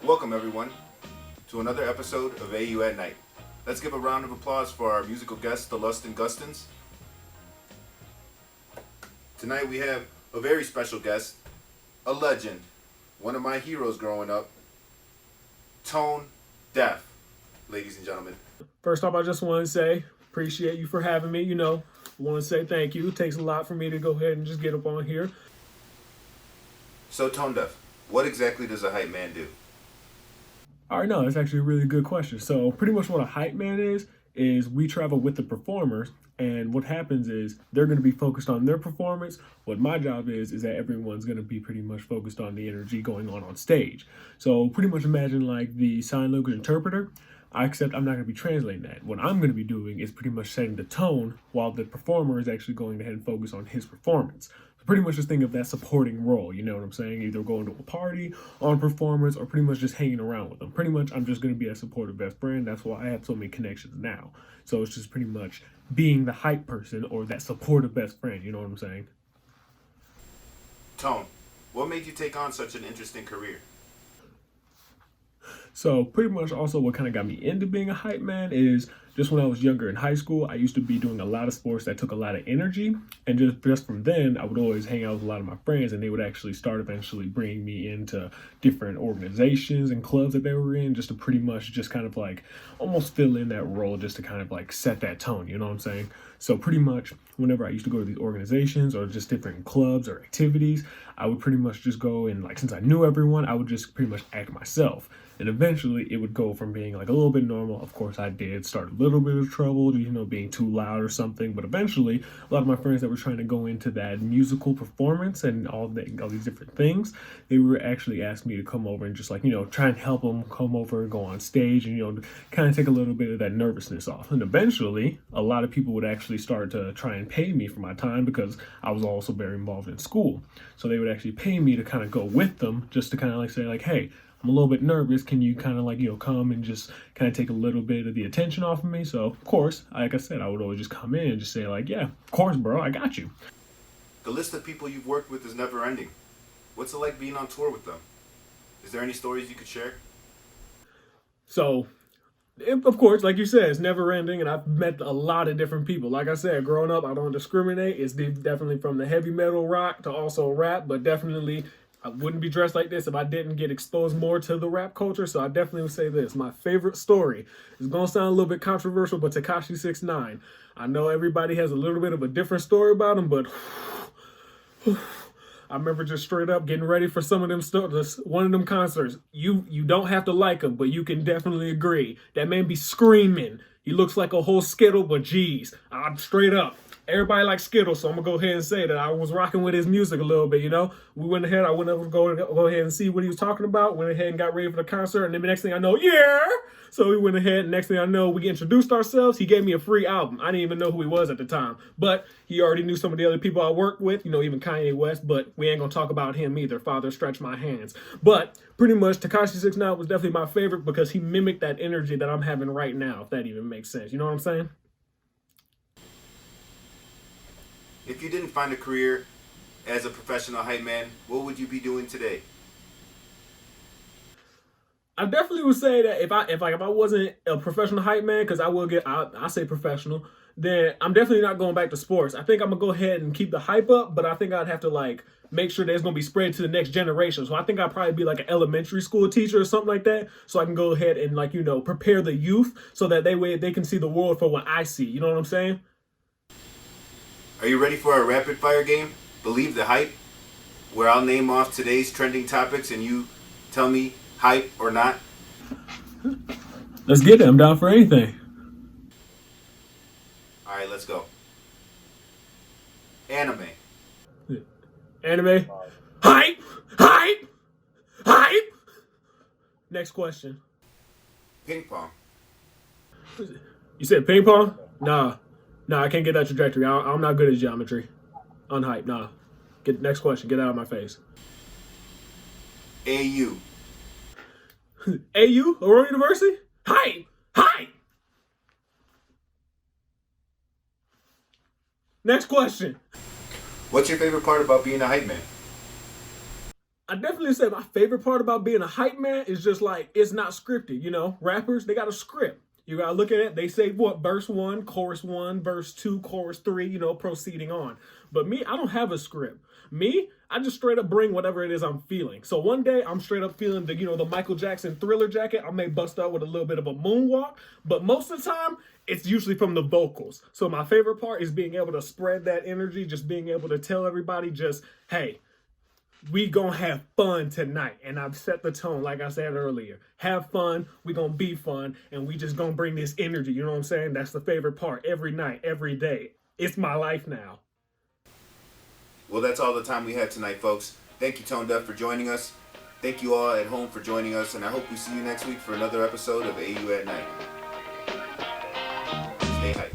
Welcome, everyone, to another episode of AU at Night. Let's give a round of applause for our musical guests, the Lust and Gustins. Tonight we have a very special guest, a legend, one of my heroes growing up, Tone Deaf, ladies and gentlemen. First off, I just want to say, appreciate you for having me. I want to say thank you. It takes a lot for me to go ahead and just get up on here. So, Tone Deaf, what exactly does a hype man do? All right, no, that's actually a really good question. So pretty much what a hype man is we travel with the performers, and what happens is they're going to be focused on their performance. What my job is that everyone's going to be pretty much focused on the energy going on stage. So pretty much imagine like the sign language interpreter, except I'm not going to be translating that. What I'm going to be doing is pretty much setting the tone while the performer is actually going ahead and focus on his performance. Pretty much just think of that supporting role, you know what I'm saying? Either going to a party, on performance, or pretty much just hanging around with them. Pretty much I'm just going to be a supportive best friend. That's why I have so many connections now. So it's just pretty much being the hype person or that supportive best friend, you know what I'm saying? Tone, what made you take on such an interesting career? So pretty much also what kind of got me into being a hype man is just when I was younger in high school, I used to be doing a lot of sports that took a lot of energy. And just from then, I would always hang out with a lot of my friends, and they would actually start eventually bringing me into different organizations and clubs that they were in, just to pretty much just kind of like almost fill in that role, just to kind of like set that tone, you know what I'm saying? So pretty much whenever I used to go to these organizations or just different clubs or activities, I would pretty much just go and like, since I knew everyone, I would just pretty much act myself. And eventually it would go from being like a little bit normal. Of course, I did start a little bit of trouble, being too loud or something. But eventually, a lot of my friends that were trying to go into that musical performance and all these different things, they were actually asking me to come over and just like, try and help them come over and go on stage and, kind of take a little bit of that nervousness off. And eventually, a lot of people would actually start to try and pay me for my time because I was also very involved in school. So they would actually pay me to kind of go with them just to kind of like say like, hey, I'm a little bit nervous. Can you kind of like, come and just kind of take a little bit of the attention off of me? So, of course, like I said, I would always just come in and just say like, yeah, of course, bro, I got you. The list of people you've worked with is never ending. What's it like being on tour with them? Is there any stories you could share? So, of course, like you said, it's never ending, and I've met a lot of different people. Like I said, growing up, I don't discriminate. It's definitely from the heavy metal rock to also rap, but definitely I wouldn't be dressed like this if I didn't get exposed more to the rap culture. So I definitely would say this. My favorite story is going to sound a little bit controversial, but Tekashi 6ix9ine. I know everybody has a little bit of a different story about him, but I remember just straight up getting ready for some of them one of them concerts. You don't have to like him, but you can definitely agree. That man be screaming. He looks like a whole Skittle, but geez, I'm straight up. Everybody likes Skittles, so I'm gonna go ahead and say that I was rocking with his music a little bit. We went ahead. I went over to go ahead and see what he was talking about. Went ahead and got ready for the concert, and then the next thing I know, yeah. So we went ahead. And next thing I know, we introduced ourselves. He gave me a free album. I didn't even know who he was at the time, but he already knew some of the other people I worked with. Even Kanye West. But we ain't gonna talk about him either. Father, stretch my hands. But pretty much, Tekashi 6ix9ine was definitely my favorite because he mimicked that energy that I'm having right now. If that even makes sense, you know what I'm saying? If you didn't find a career as a professional hype man, what would you be doing today? I definitely would say that if I wasn't a professional hype man, because I say professional, then I'm definitely not going back to sports. I think I'm gonna go ahead and keep the hype up, but I think I'd have to like make sure that it's gonna be spread to the next generation. So I think I'd probably be like an elementary school teacher or something like that, so I can go ahead and like prepare the youth so that they can see the world for what I see. You know what I'm saying? Are you ready for a rapid fire game? Believe the hype, where I'll name off today's trending topics and you tell me hype or not. Let's get it. I'm down for anything. All right, let's go. Anime. Anime. Hype. Hype. Hype. Next question. Ping pong. You said ping pong? Nah, I can't get that trajectory. I'm not good at geometry. Unhype. Nah. Next question. Get out of my face. AU. AU? Aurora University? Hype! Hype! Next question. What's your favorite part about being a hype man? I definitely say my favorite part about being a hype man is just like it's not scripted. You know, rappers, they got a script. You gotta look at it. They say what, verse one, verse two, chorus three. You know, proceeding on. But me, I don't have a script. Me, I just straight up bring whatever it is I'm feeling. So one day I'm straight up feeling the Michael Jackson Thriller jacket. I may bust out with a little bit of a moonwalk, but most of the time it's usually from the vocals. So my favorite part is being able to spread that energy, just being able to tell everybody, just hey, we gonna have fun tonight. And I've set the tone, like I said earlier. Have fun, we gonna be fun, and we just gonna bring this energy. You know what I'm saying? That's the favorite part. Every night, every day. It's my life now. Well, that's all the time we have tonight, folks. Thank you, Tone Deaf, for joining us. Thank you all at home for joining us, and I hope we see you next week for another episode of AU at Night. Stay hyped.